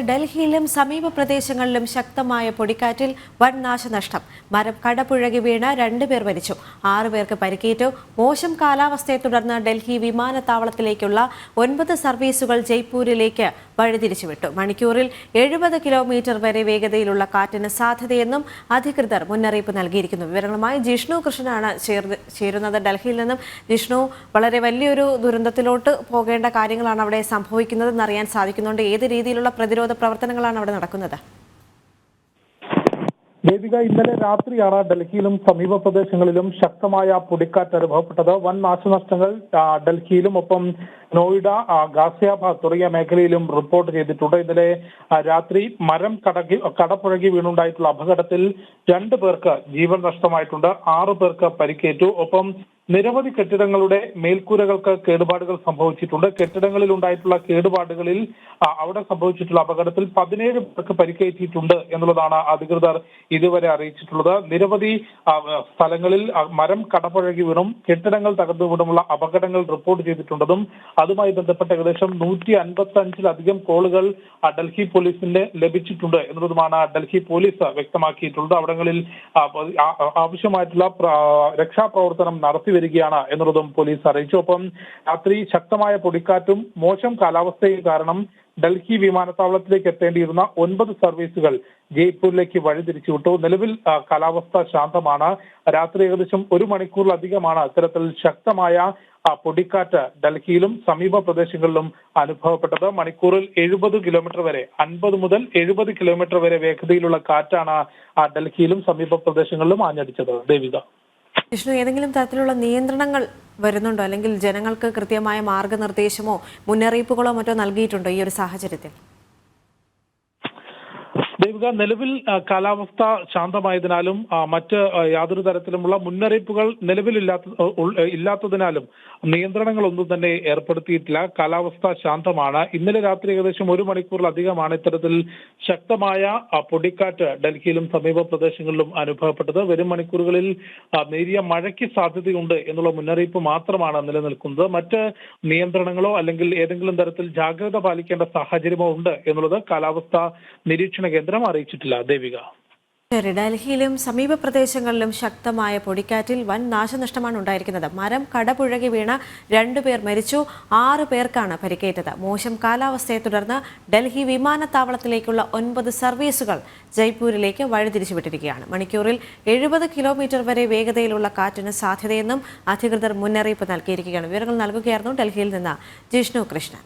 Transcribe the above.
ഡൽഹിയിലും സമീപ പ്രദേശങ്ങളിലും ശക്തമായ പൊടിക്കാറ്റിൽ വൻ നാശനഷ്ടം. മരം കടപുഴകി വീണ് 2 പേർ മരിച്ചു, 6 പേർക്ക് പരിക്കേറ്റു. മോശം കാലാവസ്ഥയെ തുടർന്ന് ഡൽഹി വിമാനത്താവളത്തിലേക്കുള്ള 9 സർവീസുകൾ ജയ്പൂരിലേക്ക് വഴിതിരിച്ചുവിട്ടു. മണിക്കൂറിൽ 70 കിലോമീറ്റർ വരെ വേഗതയിലുള്ള കാറ്റിന് സാധ്യതയെന്നും അധികൃതർ മുന്നറിയിപ്പ് നൽകിയിരിക്കുന്നു. വിവരങ്ങളുമായി ജിഷ്ണു കൃഷ്ണനാണ് ചേരുന്നത് ഡൽഹിയിൽ നിന്നും. ജിഷ്ണു, വളരെ വലിയൊരു ദുരന്തത്തിലോട്ട് പോകേണ്ട കാര്യങ്ങളാണ് അവിടെ സംഭവിക്കുന്നതെന്ന് അറിയാൻ സാധിക്കുന്നുണ്ട്. ഏത് രീതിയിലുള്ള പ്രതിരോധ പ്രവർത്തനങ്ങളാണ് അവിടെ നടക്കുന്നത്? ദേവിക, ഇന്നലെ രാത്രിയാണ് ഡൽഹിയിലും സമീപ പ്രദേശങ്ങളിലും ശക്തമായ പൊടിക്കാറ്റ് അനുഭവപ്പെട്ടത്. വൻ നാശനഷ്ടങ്ങൾ ഡൽഹിയിലും ഒപ്പം നോയിഡ, ഗാസിയാബാദ് തുടങ്ങിയ മേഖലയിലും റിപ്പോർട്ട് ചെയ്തിട്ടുണ്ട്. ഇന്നലെ രാത്രി മരം കടപുഴകി വീണുണ്ടായിട്ടുള്ള അപകടത്തിൽ 2 പേർക്ക് ജീവൻ നഷ്ടമായിട്ടുണ്ട്, 6 പേർക്ക് പരിക്കേറ്റു. ഒപ്പം നിരവധി കെട്ടിടങ്ങളുടെ മേൽക്കൂരകൾക്ക് കേടുപാടുകൾ സംഭവിച്ചിട്ടുണ്ട്. കെട്ടിടങ്ങളിൽ ഉണ്ടായിട്ടുള്ള കേടുപാടുകളിൽ അവിടെ സംഭവിച്ചിട്ടുള്ള അപകടത്തിൽ 17 പേർക്ക് പരിക്കേറ്റിട്ടുണ്ട് എന്നുള്ളതാണ് അധികൃതർ ഇതുവരെ അറിയിച്ചിട്ടുള്ളത്. നിരവധി സ്ഥലങ്ങളിൽ മരം കടപുഴകി വീണും കെട്ടിടങ്ങൾ തകർന്നു വീണുമുള്ള അപകടങ്ങൾ റിപ്പോർട്ട് ചെയ്തിട്ടുണ്ടെന്നും അതുമായി ബന്ധപ്പെട്ട ഏകദേശം 155-ലധികം കോളുകൾ ഡൽഹി പോലീസിന് ലഭിച്ചിട്ടുണ്ട് എന്നുള്ളതുമാണ് ഡൽഹി പോലീസ് വ്യക്തമാക്കിയിട്ടുള്ളത്. അവിടങ്ങളിൽ ആവശ്യമായിട്ടുള്ള രക്ഷാപ്രവർത്തനം നടത്തി വരികയാണ് എന്നുള്ളതും പോലീസ് അറിയിച്ചു. ഒപ്പം രാത്രി ശക്തമായ പൊടിക്കാറ്റും മോശം കാലാവസ്ഥയും കാരണം ഡൽഹി വിമാനത്താവളത്തിലേക്ക് എത്തേണ്ടിയിരുന്ന 9 സർവീസുകൾ ജയ്പൂരിലേക്ക് വഴിതിരിച്ചുവിട്ടു. നിലവിൽ കാലാവസ്ഥ ശാന്തമാണ്. രാത്രി ഏകദേശം 1 മണിക്കൂറിലധികമാണ് ഇത്തരത്തിൽ ശക്തമായ പൊടിക്കാറ്റ് ഡൽഹിയിലും സമീപ പ്രദേശങ്ങളിലും അനുഭവപ്പെട്ടത്. മണിക്കൂറിൽ 70 കിലോമീറ്റർ വരെ, 50 മുതൽ 70 കിലോമീറ്റർ വരെ വേഗതയിലുള്ള കാറ്റാണ് ഡൽഹിയിലും സമീപ പ്രദേശങ്ങളിലും ആഞ്ഞടിച്ചത്. ദേവിക, വിഷ്ണു, ഏതെങ്കിലും തരത്തിലുള്ള നിയന്ത്രണങ്ങൾ വരുന്നുണ്ടോ, അല്ലെങ്കിൽ ജനങ്ങൾക്ക് കൃത്യമായ മാർഗനിർദ്ദേശമോ മുന്നറിയിപ്പുകളോ മറ്റോ നൽകിയിട്ടുണ്ടോ ഈ ഒരു സാഹചര്യത്തിൽ? ദേവിക, നിലവിൽ കാലാവസ്ഥ ശാന്തമായതിനാലും മറ്റ് യാതൊരു തരത്തിലുമുള്ള മുന്നറിയിപ്പുകൾ ഇല്ലാത്തതിനാലും നിയന്ത്രണങ്ങളൊന്നും തന്നെ ഏർപ്പെടുത്തിയിട്ടില്ല. കാലാവസ്ഥ ശാന്തമാണ്. ഇന്നലെ രാത്രി ഏകദേശം 1 മണിക്കൂറിലധികമാണ് ഇത്തരത്തിൽ ശക്തമായ പൊടിക്കാറ്റ് ഡൽഹിയിലും സമീപ പ്രദേശങ്ങളിലും അനുഭവപ്പെട്ടത്. വരും മണിക്കൂറുകളിൽ നേരിയ മഴയ്ക്ക് സാധ്യതയുണ്ട് എന്നുള്ള മുന്നറിയിപ്പ് മാത്രമാണ് നിലനിൽക്കുന്നത്. മറ്റ് നിയന്ത്രണങ്ങളോ അല്ലെങ്കിൽ ഏതെങ്കിലും തരത്തിൽ ജാഗ്രത പാലിക്കേണ്ട സാഹചര്യമോ ഉണ്ട് എന്നുള്ളത് കാലാവസ്ഥ നിരീക്ഷണ കേന്ദ്രം അറിയിച്ചിട്ടില്ല. ദേവിക, ഡൽഹിയിലും സമീപ പ്രദേശങ്ങളിലും ശക്തമായ പൊടിക്കാറ്റിൽ വൻ നാശനഷ്ടമാണ് ഉണ്ടായിരിക്കുന്നത്. മരം കടപുഴകി വീണ 2 പേർ മരിച്ചു, 6 പേർക്കാണ് പരിക്കേറ്റത്. മോശം കാലാവസ്ഥയെ തുടർന്ന് ഡൽഹി വിമാനത്താവളത്തിലേക്കുള്ള 9 സർവീസുകൾ ജയ്പൂരിലേക്ക് വഴിതിരിച്ചുവിട്ടിരിക്കുകയാണ്. മണിക്കൂറിൽ 70 കിലോമീറ്റർ വരെ വേഗതയിലുള്ള കാറ്റിന് സാധ്യതയെന്നും അധികൃതർ മുന്നറിയിപ്പ് നൽകിയിരിക്കുകയാണ്. വിവരങ്ങൾ നൽകുകയായിരുന്നു ഡൽഹിയിൽ നിന്ന് ജിഷ്ണു കൃഷ്ണൻ.